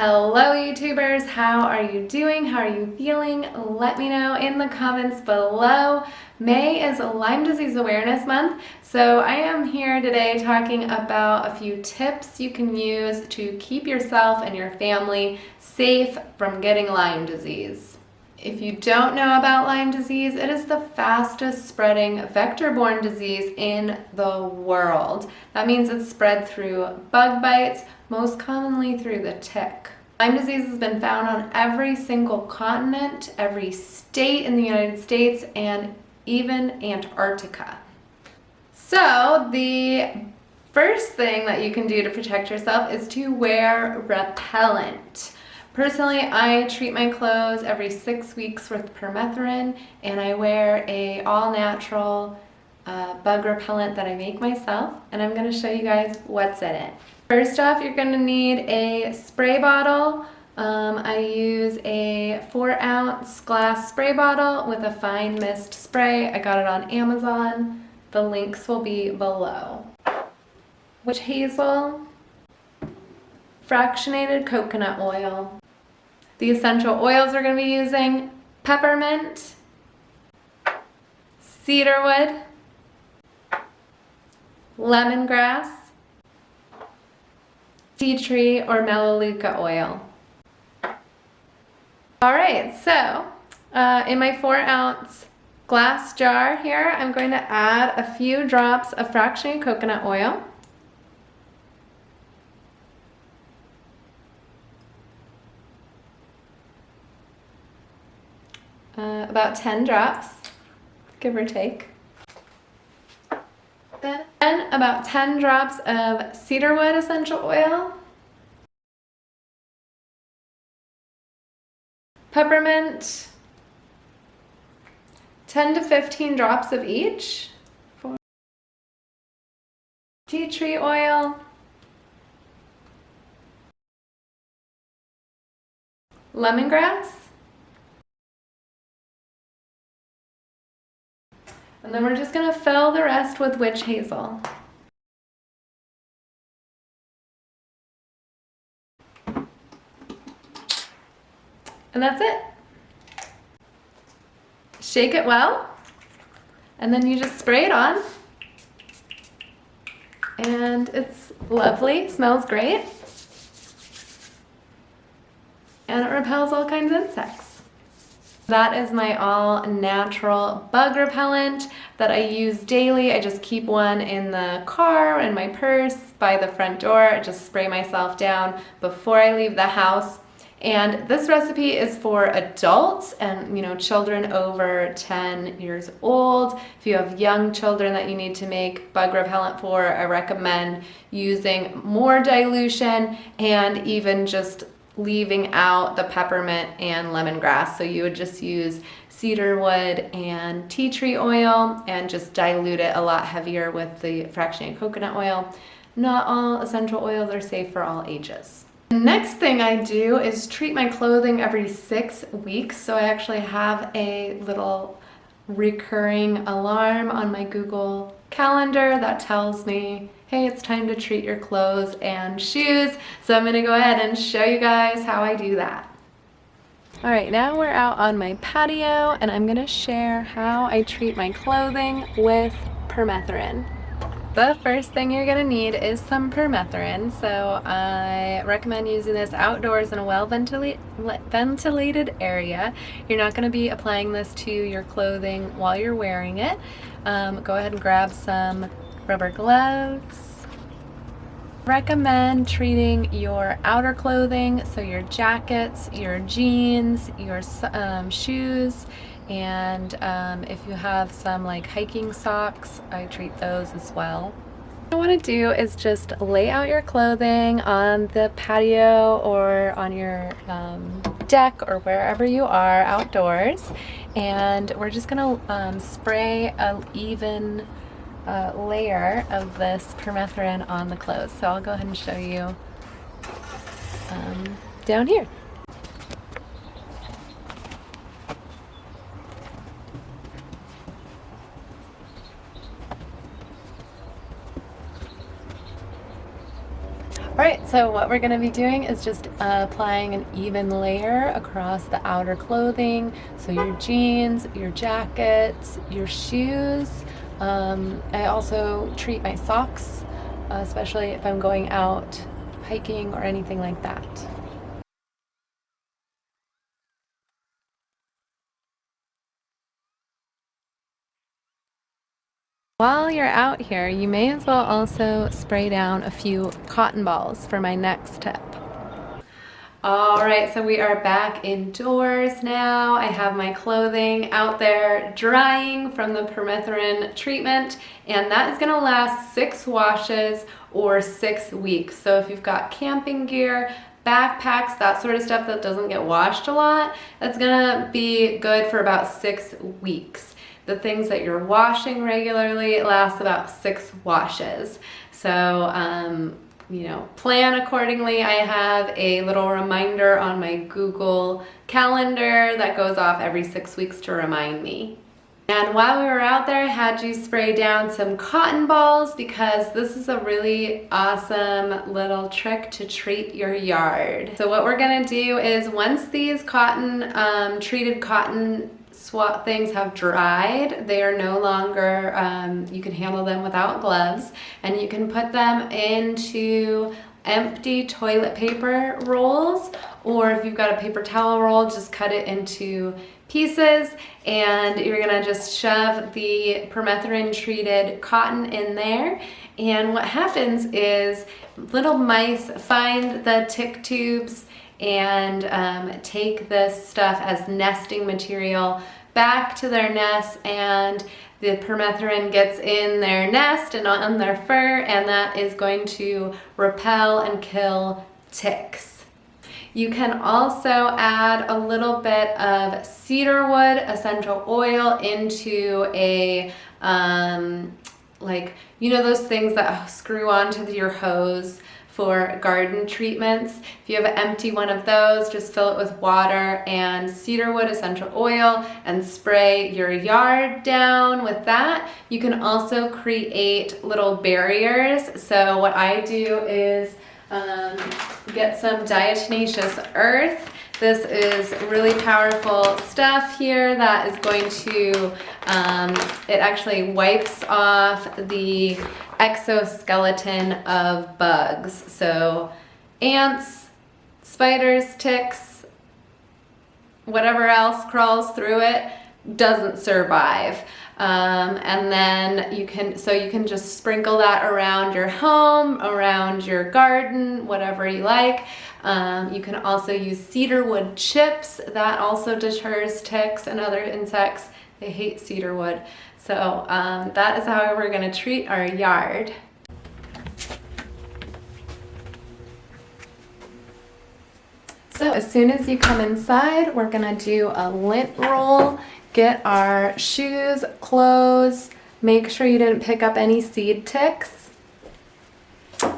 Hello YouTubers, how are you doing? How are you feeling? Let me know in the comments below. May is Lyme Disease Awareness Month, so I am here today talking about a few tips you can use to keep yourself and your family safe from getting Lyme disease. If you don't know about Lyme disease, it is the fastest spreading vector-borne disease in the world. That means it's spread through bug bites, most commonly through the tick. Lyme disease has been found on every single continent, every state in the United States, and even Antarctica. So the first thing that you can do to protect yourself is to wear repellent. Personally, I treat my clothes every 6 weeks with permethrin, and I wear a all-natural bug repellent that I make myself, and I'm going to show you guys what's in it. First off, you're going to need a spray bottle. I use a 4-ounce glass spray bottle with a fine mist spray. I got it on Amazon. The links will be below. Witch hazel, fractionated coconut oil. The essential oils we're going to be using: peppermint, cedarwood, lemongrass, tea tree or melaleuca oil. Alright, so in my 4-ounce glass jar here, I'm going to add a few drops of fractionated coconut oil. About 10 drops, give or take. Then about 10 drops of cedarwood essential oil, peppermint, 10 to 15 drops of each, tea tree oil, lemongrass, and then we're just going to fill the rest with witch hazel. And that's it. Shake it well, and then you just spray it on. And it's lovely, smells great. And it repels all kinds of insects. That is my all-natural bug repellent that I use daily. I just keep one in the car, in my purse, by the front door. I just spray myself down before I leave the house. And this recipe is for adults and, children over 10 years old. If you have young children that you need to make bug repellent for, I recommend using more dilution and even just leaving out the peppermint and lemongrass. So you would just use cedarwood and tea tree oil and just dilute it a lot heavier with the fractionated coconut oil. Not all essential oils are safe for all ages. The next thing I do is treat my clothing every 6 weeks. So I actually have a little recurring alarm on my Google Calendar that tells me, hey, it's time to treat your clothes and shoes. So I'm gonna go ahead and show you guys how I do that. All right, now we're out on my patio and I'm gonna share how I treat my clothing with permethrin. The first thing you're gonna need is some permethrin. So I recommend using this outdoors in a well-ventilated area. You're not gonna be applying this to your clothing while you're wearing it. Go ahead and grab some rubber gloves. Recommend treating your outer clothing, so your jackets, your jeans, your shoes, and if you have some like hiking socks, I treat those as well. What you want to do is just lay out your clothing on the patio or on your deck or wherever you are outdoors, and we're just gonna spray an even layer of this permethrin on the clothes. So I'll go ahead and show you down here. Alright, So what we're going to be doing is just applying an even layer across the outer clothing. So your jeans, your jackets, your shoes. I also treat my socks, especially if I'm going out hiking or anything like that. While you're out here, you may as well also spray down a few cotton balls for my next tip. All right, so we are back indoors now. I have my clothing out there drying from the permethrin treatment, and that is gonna last 6 washes or 6 weeks. So if you've got camping gear, backpacks, that sort of stuff that doesn't get washed a lot, that's gonna be good for about 6 weeks. The things that you're washing regularly last about 6 washes. So, you know, plan accordingly. I have a little reminder on my Google Calendar that goes off every 6 weeks to remind me. And while we were out there, I had you spray down some cotton balls because this is a really awesome little trick to treat your yard. So what we're gonna do is once these treated cotton swat things have dried, they are no longer, you can handle them without gloves, and you can put them into empty toilet paper rolls, or if you've got a paper towel roll, just cut it into pieces, and you're gonna just shove the permethrin treated cotton in there. And what happens is little mice find the tick tubes and take this stuff as nesting material back to their nests, and the permethrin gets in their nest and on their fur, and that is going to repel and kill ticks. You can also add a little bit of cedarwood essential oil into a, like, you know those things that screw onto your hose for garden treatments. If you have an empty one of those, just fill it with water and cedarwood essential oil and spray your yard down with that. You can also create little barriers. So what I do is get some diatomaceous earth. This is really powerful stuff here that is going to, it actually wipes off the exoskeleton of bugs. So ants, spiders, ticks, whatever else crawls through it doesn't survive. And then you can just sprinkle that around your home, around your garden, whatever you like. You can also use cedarwood chips. That also deters ticks and other insects. They hate cedarwood. So that is how we're gonna treat our yard. So as soon as you come inside, we're gonna do a lint roll, get our shoes, clothes, make sure you didn't pick up any seed ticks.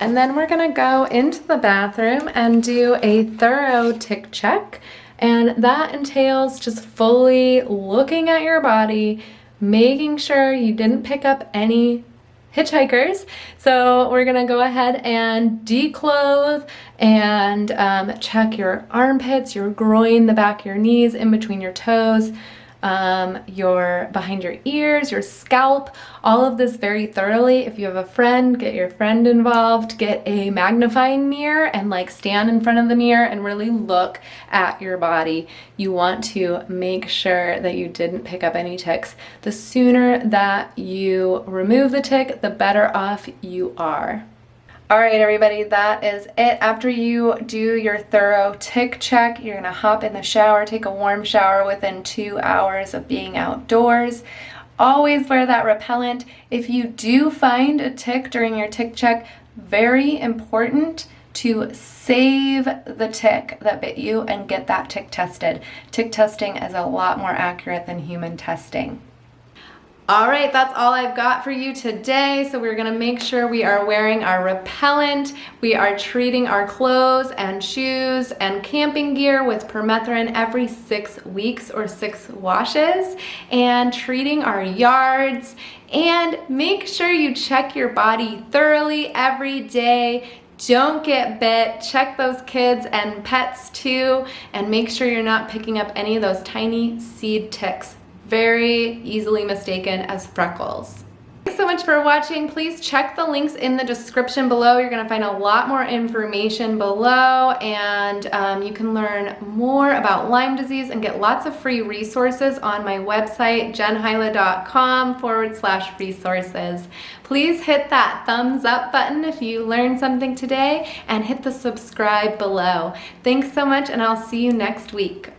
And then we're gonna go into the bathroom and do a thorough tick check. And that entails just fully looking at your body, making sure you didn't pick up any hitchhikers. So we're gonna go ahead and declothe and check your armpits, your groin, the back of your knees, in between your toes, your behind your ears, your scalp, all of this very thoroughly. If you have a friend, get your friend involved, get a magnifying mirror and like stand in front of the mirror and really look at your body. You want to make sure that you didn't pick up any ticks. The sooner that you remove the tick, the better off you are. All right, everybody, that is it. After you do your thorough tick check, you're gonna hop in the shower, take a warm shower within 2 hours of being outdoors. Always wear that repellent. If you do find a tick during your tick check, very important to save the tick that bit you and get that tick tested. Tick testing is a lot more accurate than human testing. All right, that's all I've got for you today. So we're gonna make sure we are wearing our repellent. We are treating our clothes and shoes and camping gear with permethrin every 6 weeks or 6 washes, and treating our yards. And make sure you check your body thoroughly every day. Don't get bit. Check those kids and pets too, and make sure you're not picking up any of those tiny seed ticks, very easily mistaken as freckles. Thanks so much for watching. Please check the links in the description below. You're gonna find a lot more information below, and you can learn more about Lyme disease and get lots of free resources on my website, jenhyla.com/resources. Please hit that thumbs up button if you learned something today, and hit the subscribe below. Thanks so much, and I'll see you next week.